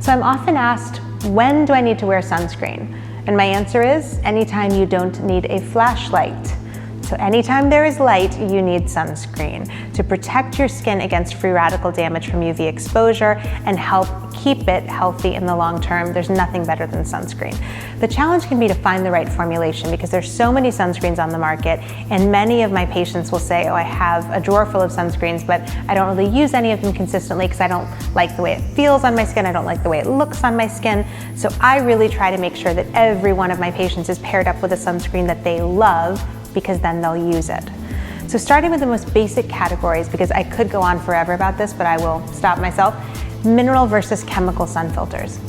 So I'm often asked, when do I need to wear sunscreen? And my answer is, anytime you don't need a flashlight. So anytime there is light, you need sunscreen to protect your skin against free radical damage from UV exposure and help keep it healthy in the long term. There's nothing better than sunscreen. The challenge can be to find the right formulation because there's so many sunscreens on the market, and many of my patients will say, oh, I have a drawer full of sunscreens, but I don't really use any of them consistently because I don't like the way it feels on my skin, I don't like the way it looks on my skin. So I really try to make sure that every one of my patients is paired up with a sunscreen that they love, because then they'll use it. So starting with the most basic categories, because I could go on forever about this, but I will stop myself. Mineral versus chemical sun filters.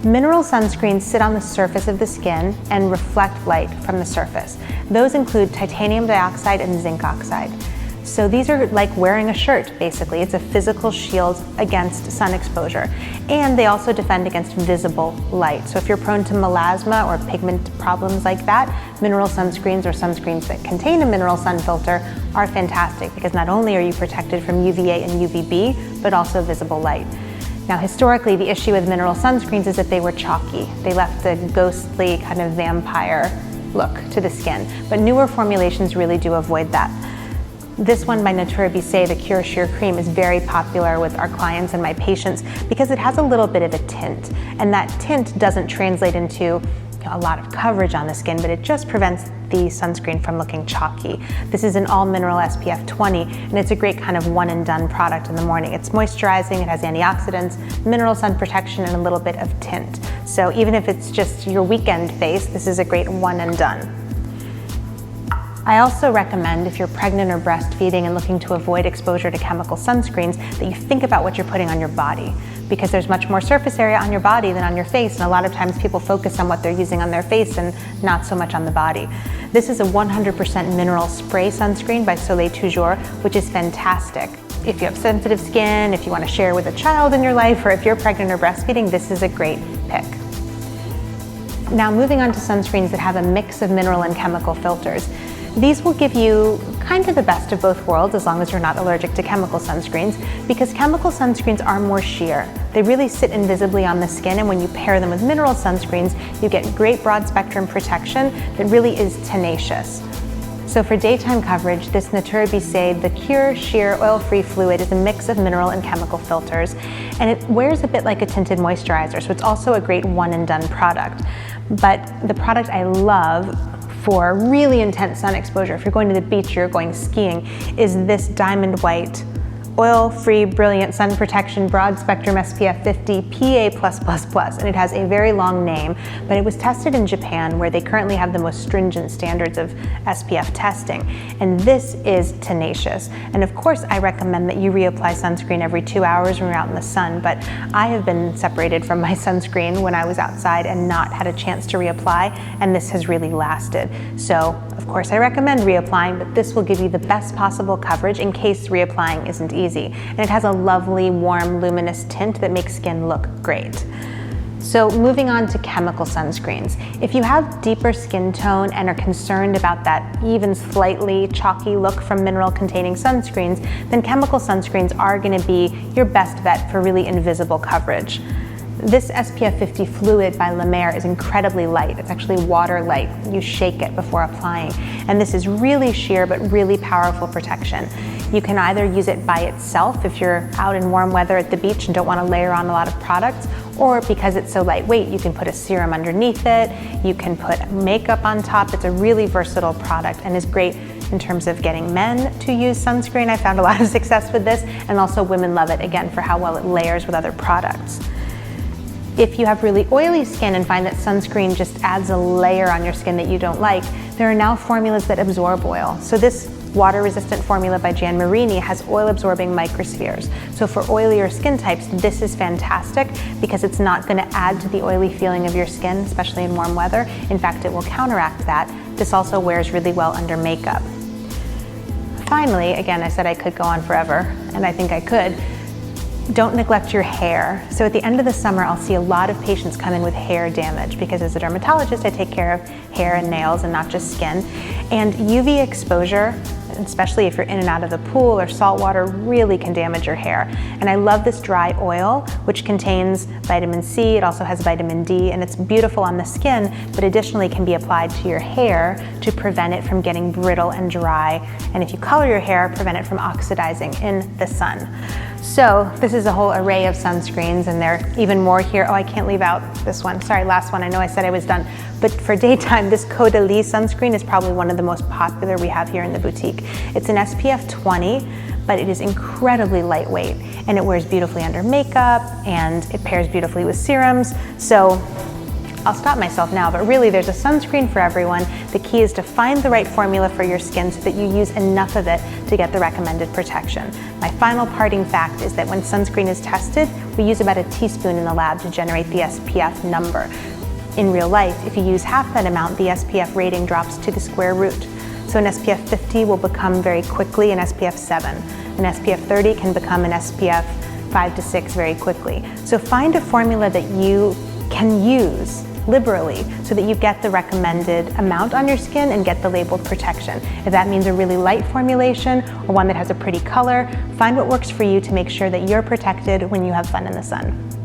Mineral sunscreens sit on the surface of the skin and reflect light from the surface. Those include titanium dioxide and zinc oxide. So these are like wearing a shirt, basically. It's a physical shield against sun exposure. And they also defend against visible light. So if you're prone to melasma or pigment problems like that, mineral sunscreens or sunscreens that contain a mineral sun filter are fantastic because not only are you protected from UVA and UVB, but also visible light. Now, historically, the issue with mineral sunscreens is that they were chalky. They left a ghostly kind of vampire look to the skin, but newer formulations really do avoid that. This one by Natura Bissé, the Cure Sheer Cream, is very popular with our clients and my patients because it has a little bit of a tint, and that tint doesn't translate into a lot of coverage on the skin, but it just prevents the sunscreen from looking chalky. This is an all mineral SPF 20, and it's a great kind of one and done product in the morning. It's moisturizing, it has antioxidants, mineral sun protection, and a little bit of tint. So even if it's just your weekend face, this is a great one and done. I also recommend, if you're pregnant or breastfeeding and looking to avoid exposure to chemical sunscreens, that you think about what you're putting on your body, because there's much more surface area on your body than on your face, and a lot of times people focus on what they're using on their face and not so much on the body. This is a 100% mineral spray sunscreen by Soleil To Your, which is fantastic. If you have sensitive skin, if you want to share with a child in your life, or if you're pregnant or breastfeeding, this is a great pick. Now moving on to sunscreens that have a mix of mineral and chemical filters. These will give you kind of the best of both worlds as long as you're not allergic to chemical sunscreens, because chemical sunscreens are more sheer. They really sit invisibly on the skin, and when you pair them with mineral sunscreens, you get great broad spectrum protection that really is tenacious. So for daytime coverage, this Natura Bissé, the Cure Sheer Oil-Free Fluid, is a mix of mineral and chemical filters, and it wears a bit like a tinted moisturizer, so it's also a great one and done product. But the product I love for really intense sun exposure, if you're going to the beach, you're going skiing, is this diamond white, oil-free, brilliant sun protection, broad spectrum SPF 50 PA+++, and it has a very long name, but it was tested in Japan, where they currently have the most stringent standards of SPF testing, and this is tenacious. And of course, I recommend that you reapply sunscreen every 2 hours when you're out in the sun, but I have been separated from my sunscreen when I was outside and not had a chance to reapply, and this has really lasted. So, of course, I recommend reapplying, but this will give you the best possible coverage in case reapplying isn't easy. And it has a lovely, warm, luminous tint that makes skin look great. So moving on to chemical sunscreens. If you have deeper skin tone and are concerned about that even slightly chalky look from mineral-containing sunscreens, then chemical sunscreens are going to be your best bet for really invisible coverage. This SPF 50 fluid by La Mer is incredibly light. It's actually water light. You shake it before applying. And this is really sheer but really powerful protection. You can either use it by itself if you're out in warm weather at the beach and don't want to layer on a lot of products, or because it's so lightweight, you can put a serum underneath it, you can put makeup on top. It's a really versatile product and is great in terms of getting men to use sunscreen. I found a lot of success with this, and also women love it, again, for how well it layers with other products. If you have really oily skin and find that sunscreen just adds a layer on your skin that you don't like, there are now formulas that absorb oil. So this water-resistant formula by Marini has oil-absorbing microspheres. So for oilier skin types, this is fantastic because it's not going to add to the oily feeling of your skin, especially in warm weather. In fact, it will counteract that. This also wears really well under makeup. Finally, again, I said I could go on forever, and I think I could. Don't neglect your hair. So at the end of the summer, I'll see a lot of patients come in with hair damage because as a dermatologist, I take care of hair and nails and not just skin. And UV exposure, especially if you're in and out of the pool or salt water, really can damage your hair. And I love this dry oil, which contains vitamin C, it also has vitamin D, and it's beautiful on the skin, but additionally can be applied to your hair to prevent it from getting brittle and dry. And if you color your hair, prevent it from oxidizing in the sun. So this is a whole array of sunscreens, and there are even more here. Oh, I can't leave out this one. Sorry, last one. I know I said I was done. But for daytime, this Caudalie sunscreen is probably one of the most popular we have here in the boutique. It's an SPF 20, but it is incredibly lightweight, and it wears beautifully under makeup, and it pairs beautifully with serums. So I'll stop myself now, but really there's a sunscreen for everyone. The key is to find the right formula for your skin so that you use enough of it to get the recommended protection. My final parting fact is that when sunscreen is tested, we use about a teaspoon in the lab to generate the SPF number. In real life, if you use half that amount, the SPF rating drops to the square root. So an SPF 50 will become very quickly an SPF 7. An SPF 30 can become an SPF 5 to 6 very quickly. So find a formula that you can use liberally so that you get the recommended amount on your skin and get the labeled protection. If that means a really light formulation or one that has a pretty color, find what works for you to make sure that you're protected when you have fun in the sun.